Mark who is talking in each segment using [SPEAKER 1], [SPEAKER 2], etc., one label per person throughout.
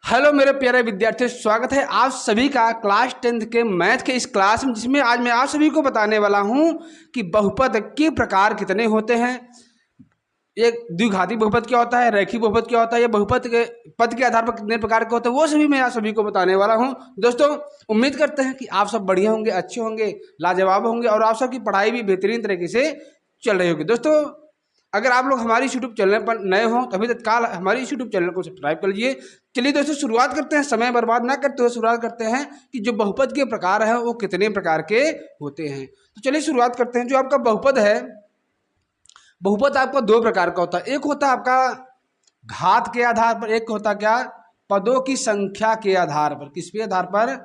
[SPEAKER 1] Hello मेरे प्यारे विद्यार्थियों, स्वागत है आप सभी का क्लास 10th के मैथ के इस क्लास में, जिसमें आज मैं आप सभी को बताने वाला हूं कि बहुपद के प्रकार कितने होते हैं। एक द्विघाती बहुपद क्या होता है, रेखीय बहुपद क्या होता है, या बहुपद के पद के आधार पर कितने प्रकार के होते हैं, वो सभी मैं आप सभी को बताने वाला हूं। दोस्तों, उम्मीद करते हैं कि आप सब बढ़िया होंगे, अच्छे होंगे, लाजवाब होंगे और आप सबकी पढ़ाई भी बेहतरीन तरीके से चल रही होगी। दोस्तों, अगर आप लोग हमारी यूट्यूब चैनल पर नए हो तभी तत्काल हमारी यूट्यूब चैनल को सब्सक्राइब कर लीजिए। चलिए दोस्तों, शुरुआत करते हैं, समय बर्बाद ना करते हुए शुरुआत करते हैं कि जो बहुपद के प्रकार हैं वो कितने प्रकार के होते हैं। तो चलिए शुरुआत करते हैं। जो आपका बहुपद है, बहुपद आपका दो प्रकार का होता है। एक होता है आपका घात के आधार पर, एक होता क्या, पदों की संख्या के आधार पर। किसके आधार पर?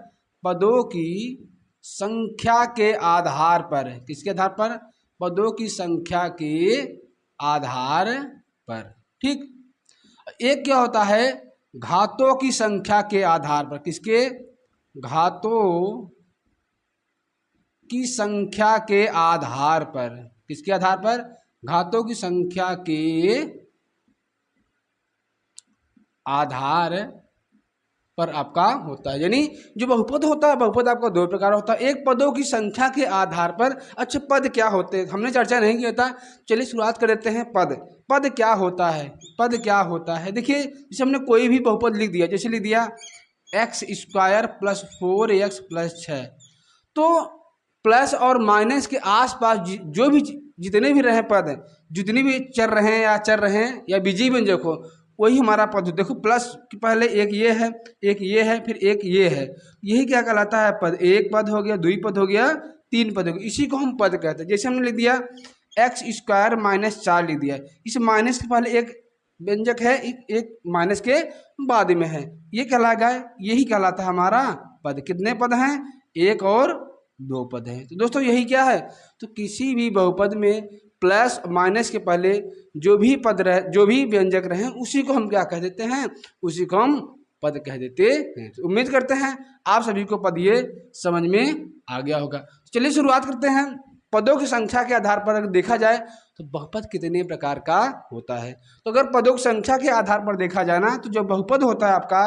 [SPEAKER 1] पदों की संख्या के आधार पर। किसके आधार पर? पदों की संख्या के आधार पर। ठीक। एक क्या होता है, घातों की संख्या के आधार पर। किसके? घातों की संख्या के आधार पर। किसके आधार पर? घातों की संख्या के आधार पर आपका होता है। यानी जो बहुपद होता है, बहुपद आपका दो प्रकार होता है। एक पदों की संख्या के आधार पर। अच्छा, पद क्या होते हैं हमने चर्चा नहीं किया था। चलिए शुरुआत कर देते हैं। पद, पद क्या होता है? पद क्या होता है, देखिए, जैसे हमने कोई भी बहुपद लिख दिया, जैसे लिख दिया x² + 4x + 6, तो प्लस और माइनस के आसपास जो भी जितने भी रहे पद, जितने भी चर रहे हैं या चर रहे हैं या बीजी व्यंजक हो, वही हमारा पद। देखो, प्लस के पहले एक ये है, एक ये है, फिर एक ये है, यही क्या कहलाता है? पद। एक पद हो गया, द्विपद हो गया, तीन पद हो गया, इसी को हम पद कहते हैं। जैसे हमने लिख दिया x² - 4 लिख दिया, इस माइनस के पहले एक व्यंजक है, एक माइनस के बाद में है, ये कहलाएगा, यही कहलाता है हमारा पद। कितने पद हैं? एक और दो पद हैं। तो दोस्तों, यही क्या है, तो किसी भी बहुपद में प्लस माइनस के पहले जो भी पद रहे, जो भी व्यंजक रहे, उसी को हम क्या कह देते हैं? उसी को हम पद कह देते हैं। तो उम्मीद करते हैं आप सभी को पद ये समझ में आ गया होगा। चलिए शुरुआत करते हैं। पदों की संख्या के आधार पर अगर देखा जाए तो बहुपद कितने प्रकार का होता है। तो अगर पदों की संख्या के आधार पर देखा जाए ना, तो जो बहुपद होता है आपका,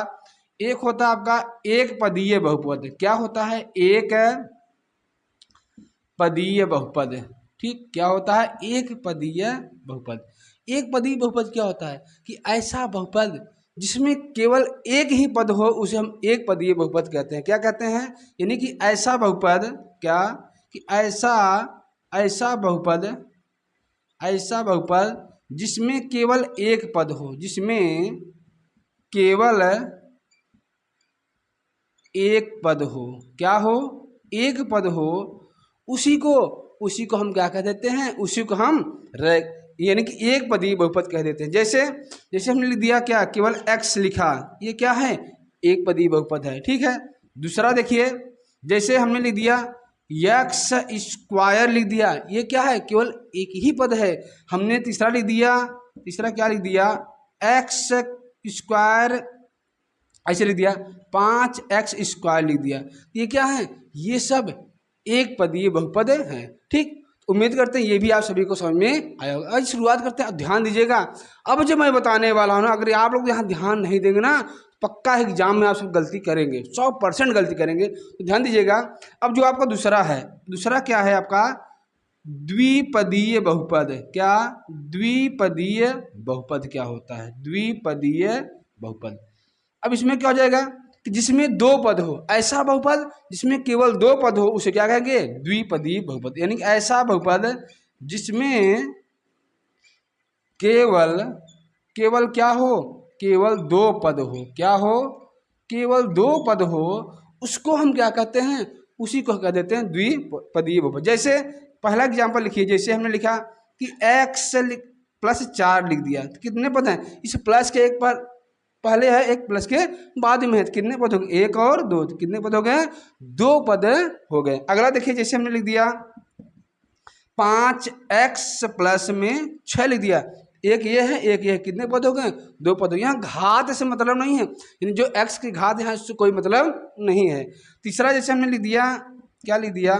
[SPEAKER 1] एक होता है आपका एक पदीय बहुपद। क्या होता है? एक पदीय बहुपद। ठीक, क्या होता है? एक पदीय बहुपद। एक पदीय बहुपद क्या होता है कि ऐसा बहुपद जिसमें केवल एक ही पद हो, उसे हम एक पदीय बहुपद कहते हैं। क्या कहते हैं? यानी कि ऐसा बहुपद, क्या कि ऐसा ऐसा बहुपद, ऐसा बहुपद जिसमें केवल एक पद हो, जिसमें केवल एक पद हो। क्या हो? एक पद हो, उसी को हम क्या कह देते हैं? उसी को हम यानी कि एक पदीय बहुपद कह देते हैं। जैसे जैसे हमने लिख दिया क्या, केवल x लिखा, ये क्या है? एक पदीय बहुपद है। ठीक है। दूसरा देखिए, जैसे हमने लिख दिया x² लिख दिया, ये क्या है? केवल एक ही पद है। हमने तीसरा लिख दिया, तीसरा क्या लिख दिया? x², ऐसे लिख दिया 5x² लिख दिया, ये क्या है? ये सब एक पदीय बहुपद है। ठीक, उम्मीद करते हैं ये भी आप सभी को समझ में आया होगा। आज शुरुआत करते हैं। अब ध्यान दीजिएगा, अब जो मैं बताने वाला हूँ ना, अगर आप लोग यहाँ ध्यान नहीं देंगे ना, पक्का एग्जाम में आप सब गलती करेंगे, 100% गलती करेंगे। तो ध्यान दीजिएगा। अब जो आपका दूसरा है, दूसरा क्या है आपका? द्विपदीय बहुपद। क्या? द्विपदीय बहुपद क्या होता है? द्विपदीय बहुपद। अब इसमें क्या हो जाएगा कि जिसमें दो पद हो, ऐसा बहुपद जिसमें केवल दो पद हो, उसे क्या कहेंगे? द्विपदीय बहुपद। यानी कि ऐसा बहुपद जिसमें केवल केवल क्या हो? केवल दो पद हो। क्या हो? केवल दो पद हो, उसको हम क्या कहते हैं? उसी को कह देते हैं द्विपदीय बहुपद। जैसे पहला एग्जाम्पल लिखिए, जैसे हमने लिखा कि x +4 लिख दिया, तो कितने पद हैं? इस प्लस के एक पर पहले है, एक प्लस के बाद में है, तो कितने पद हो गए? एक और दो, तो कितने पद हो गए? दो पद हो गए। अगला देखिए, जैसे हमने लिख दिया 5x + 6 लिख दिया, एक ये है, एक ये है, कितने पद हो गए? दो पद हो गए। यहाँ घात से मतलब नहीं है, यानी जो x की घात है उससे कोई मतलब नहीं है। तीसरा जैसे हमने लिख दिया, क्या लिख दिया?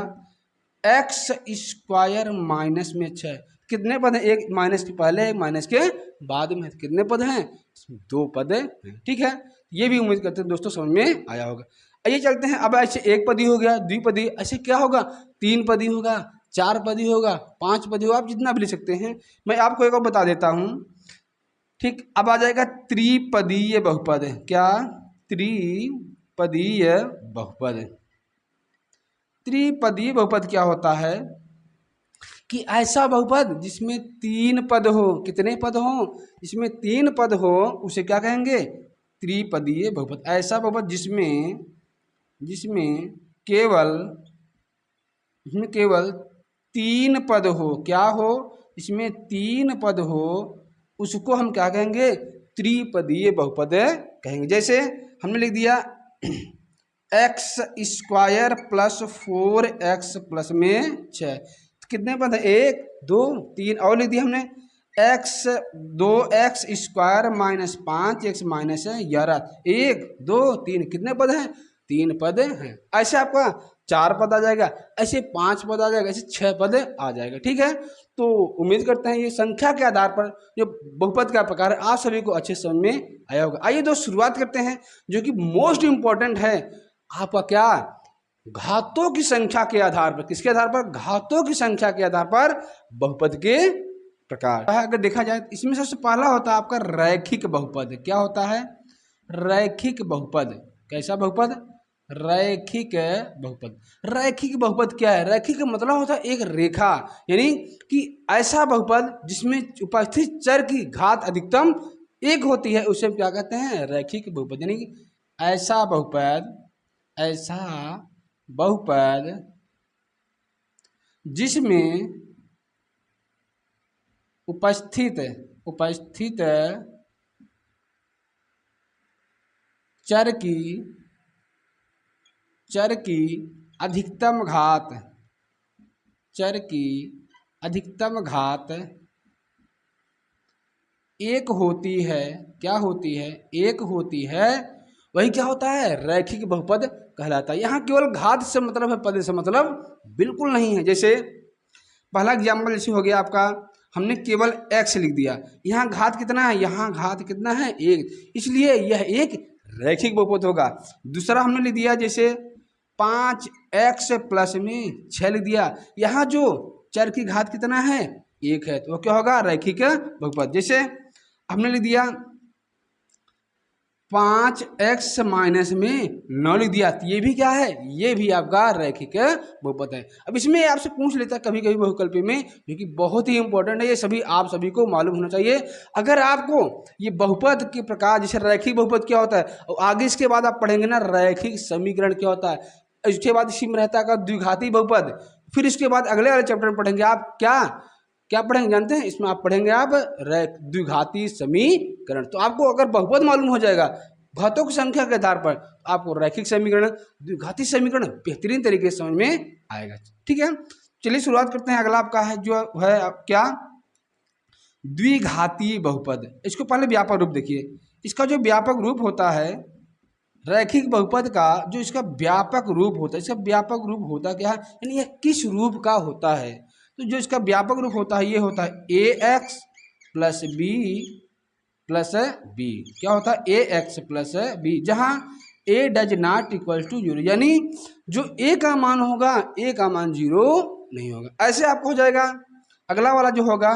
[SPEAKER 1] x² - 6, कितने पद हैं? एक माइनस के पहले, एक माइनस के बाद में, कितने पद हैं? दो पद हैं। ठीक है। ये भी उम्मीद करते हैं दोस्तों समझ में आया होगा। आइए चलते हैं, अब ऐसे एक पदी हो गया, द्विपदी, ऐसे क्या होगा, तीन पदी होगा, चार पदी होगा, पांच पदी होगा, आप जितना भी लिख सकते हैं। मैं आपको एक और बता देता हूँ, ठीक। अब आ जाएगा त्रिपदीय बहुपद। क्या? त्रिपदीय बहुपद। त्रिपदीय बहुपद क्या होता है कि ऐसा बहुपद जिसमें तीन पद हो। कितने पद हो? जिसमें तीन पद हो उसे क्या कहेंगे? त्रिपदीय बहुपद। ऐसा बहुपद जिसमें जिसमें केवल जिसमें केवल तीन पद हो। क्या हो? इसमें तीन पद हो, उसको हम क्या कहेंगे? त्रिपदीय बहुपद कहेंगे। जैसे हमने लिख दिया x square plus 4x plus में 6, कितने पद है? एक, दो, तीन। और लिख दिया हमने x 2x square minus 5x minus 11, एक, दो, तीन, कितने पद हैं? तीन पद हैं। ऐसे आपका चार पद आ जाएगा, ऐसे पांच पद आ जाएगा, ऐसे छह पद आ जाएगा। ठीक है, तो उम्मीद करते हैं ये संख्या के आधार पर जो बहुपद का प्रकार है आप सभी को अच्छे समझ में आया होगा। आइए दोस्त शुरुआत करते हैं, जो कि मोस्ट इंपॉर्टेंट है आपका, क्या? घातों की संख्या के आधार पर। किसके आधार पर? घातों की संख्या के आधार पर बहुपद के प्रकार। अगर देखा जाए इसमें सबसे पहला होता है आपका रैखिक बहुपद। क्या होता है? रैखिक बहुपद। कैसा बहुपद? रैखिक बहुपद। रैखिक बहुपद क्या है? रैखिक मतलब होता है एक रेखा, यानी कि ऐसा बहुपद जिसमें उपस्थित चर की घात अधिकतम एक होती है, उसे क्या कहते हैं? रैखिक बहुपद। यानी कि ऐसा बहुपद जिसमें उपस्थित चर की अधिकतम घात एक होती है। क्या होती है? एक होती है, वही क्या होता है? रैखिक बहुपद कहलाता है। यहाँ केवल घात से मतलब है, पद से मतलब बिल्कुल नहीं है। जैसे पहला एग्जाम्पल जैसे हो गया आपका, हमने केवल x लिख दिया, यहाँ घात कितना है? यहाँ घात कितना है? एक, इसलिए यह एक रैखिक बहुपद होगा। दूसरा हमने लिख दिया जैसे 5x प्लस में 6 लिख दिया, यहाँ जो चर की घात कितना है? एक है, तो वो क्या होगा? रैखिक बहुपद। जैसे हमने लिख दिया 5x माइनस में 9 लिख दिया, तो ये भी क्या है? ये भी आपका रैखिक बहुपद है। अब इसमें आपसे पूछ लेता है कभी कभी बहुकल्पी में, क्योंकि बहुत ही इंपॉर्टेंट है, ये सभी आप सभी को मालूम होना चाहिए। अगर आपको ये बहुपद के प्रकार, जैसे रैखिक बहुपद क्या होता है, और आगे इसके बाद आप पढ़ेंगे ना रैखिक समीकरण क्या होता है, इसके बाद इसी में रहता है द्विघाती बहुपद, फिर इसके बाद अगले वाले चैप्टर में पढ़ेंगे आप क्या पढ़ेंगे जानते हैं? इसमें आप पढ़ेंगे आप द्विघाती समीकरण। तो आपको अगर बहुपद मालूम हो जाएगा घातों की संख्या के आधार पर, आपको रैखिक समीकरण, द्विघाती समीकरण बेहतरीन तरीके से समझ में आएगा। ठीक है, चलिए शुरुआत करते हैं। अगला आपका है जो है क्या? द्विघाती बहुपद। इसको पहले व्यापक रूप देखिए। इसका जो व्यापक रूप होता है रैखिक बहुपद का, जो इसका व्यापक रूप होता है, इसका व्यापक रूप होता क्या है, यानी यह किस रूप का होता है? तो जो इसका व्यापक रूप होता है ये होता है ax plus B plus B. क्या होता है? ax प्लस बी, जहाँ a does not equal to 0, यानी जो a का मान होगा a का मान 0 नहीं होगा। ऐसे आपको हो जाएगा। अगला वाला जो होगा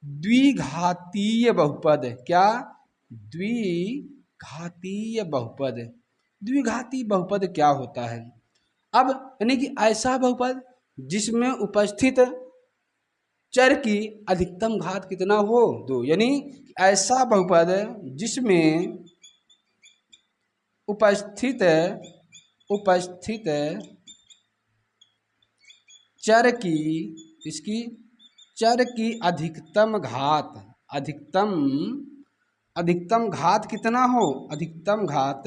[SPEAKER 1] द्विघातीय बहुपद। क्या? द्विघातीय बहुपद। द्विघाती बहुपद क्या होता है? अब यानी कि ऐसा बहुपद जिसमें उपस्थित चर की अधिकतम घात कितना हो? 2, यानी ऐसा बहुपद जिसमें उपस्थित चर की अधिकतम घात कितना हो? अधिकतम घात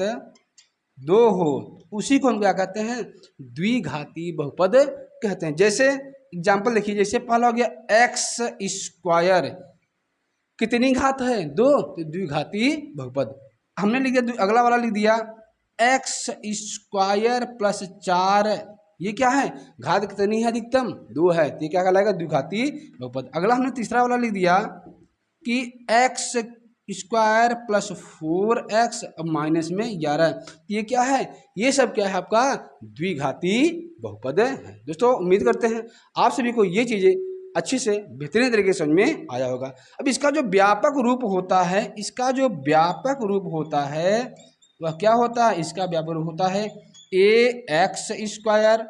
[SPEAKER 1] 2 हो, उसी को हम क्या कहते हैं? द्विघाती बहुपद कहते हैं। जैसे एग्जाम्पल देखिए, जैसे पहला हो गया एक्स स्क्वायर, कितनी घात है? 2, तो द्विघाती बहुपद। हमने लिख दिया अगला वाला लिख दिया एक्स स्क्वायर प्लस 4, ये क्या है? घात कितनी है? अधिकतम 2 है, तो ये क्या कहलाएगा? द्विघाती बहुपद। अगला हमने तीसरा वाला लिख दिया कि x square plus 4x minus में 11। ये क्या है? ये सब क्या है आपका द्विघाती बहुपद है। दोस्तों उम्मीद करते हैं आप सभी को ये चीज़ें अच्छी से बेहतरीन तरीके से समझ में आया होगा। अब इसका जो व्यापक रूप होता है, इसका जो व्यापक रूप होता है वह क्या होता है? इसका व्यापक रूप होता है ax square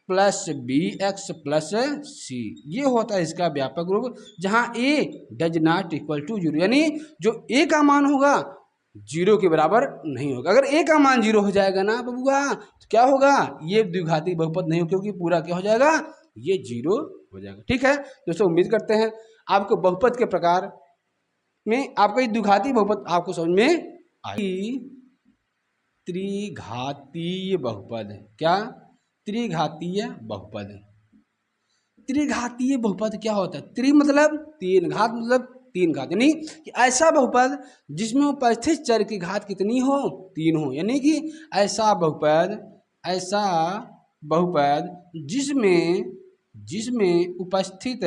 [SPEAKER 1] plus bx plus c। ये होता है इसका व्यापक रूप, जहाँ a does not equal to 0, यानी जो a का मान होगा 0 के बराबर नहीं होगा। अगर a का मान 0 हो जाएगा ना बबुआ तो क्या होगा? ये द्विघाती बहुपद नहीं हो, क्योंकि पूरा क्या हो जाएगा? ये 0 हो जाएगा। ठीक है दोस्तों, उम्मीद करते हैं आपको बहुपद के प्रकार में आपका ये द्विघाती बहुपद आपको समझ में आई। त्रिघातीय बहुपद, क्या? त्रिघातीय बहुपद। त्रिघातीय बहुपद क्या होता है? त्रि मतलब तीन, घात मतलब तीन घात, यानी कि ऐसा बहुपद जिसमें उपस्थित चर की घात कितनी हो? 3 हो। यानी कि ऐसा बहुपद जिसमें उपस्थित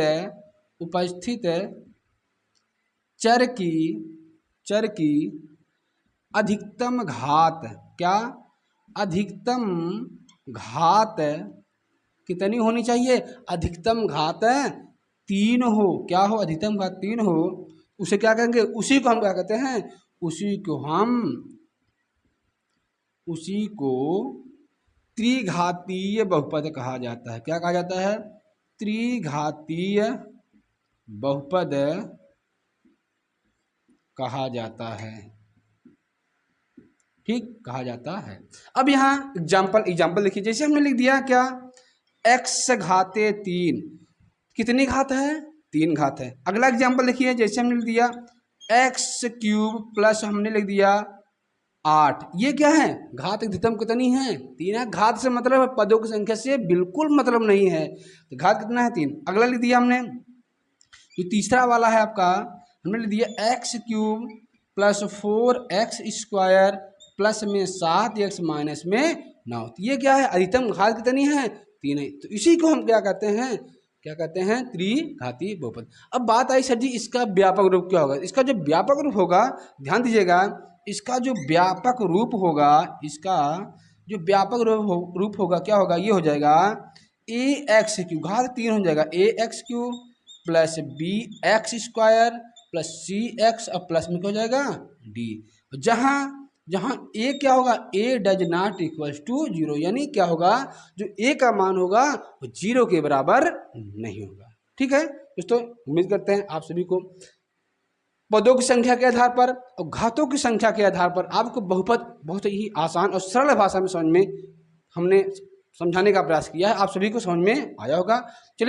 [SPEAKER 1] चर की अधिकतम घात, क्या? अधिकतम घात कितनी होनी चाहिए? अधिकतम घात 3 हो। क्या हो? अधिकतम घात 3 हो। उसे क्या कहेंगे? उसी को हम क्या कहते हैं? उसी को त्रिघातीय बहुपद कहा जाता है। क्या कहा जाता है? त्रिघातीय बहुपद कहा जाता है। ठीक, कहा जाता है। अब यहाँ एग्जाम्पल देखिए, जैसे हमने लिख दिया क्या? x घाते 3, कितनी घात है? 3 घात है। अगला एग्जाम्पल देखिए, जैसे हमने लिख दिया x क्यूब प्लस हमने लिख दिया 8, ये क्या है? घात अधिकतम कितनी है? 3 है। घात से मतलब है पदों की संख्या से बिल्कुल मतलब नहीं है, तो घात कितना है? 3। अगला लिख दिया हमने, जो तीसरा वाला है आपका, हमने लिख दिया x cube plus 4x square plus में 7x माइनस में 9, तो ये क्या है? अधिकतम घात कितनी है? 3 है। तो इसी को हम क्या कहते हैं? त्रिघाती बहुपद। अब बात आई सर जी इसका व्यापक रूप क्या होगा? इसका जो व्यापक रूप होगा, ध्यान दीजिएगा, इसका जो व्यापक रूप होगा, क्या होगा? ये हो जाएगा ax क्यूब, घात 3 हो जाएगा, ax cube plus bx square plus cx और प्लस में क्या हो जाएगा? d। जहाँ a क्या होगा? a does not equals to 0, यानी क्या होगा? जो a का मान होगा वो 0 के बराबर नहीं होगा। ठीक है दोस्तों, उम्मीद करते हैं आप सभी को पदों की संख्या के आधार पर और घातों की संख्या के आधार पर आपको बहुपद बहुत ही आसान और सरल भाषा में हमने समझाने का प्रयास किया है। आप सभी को समझ में आया होगा। चलिए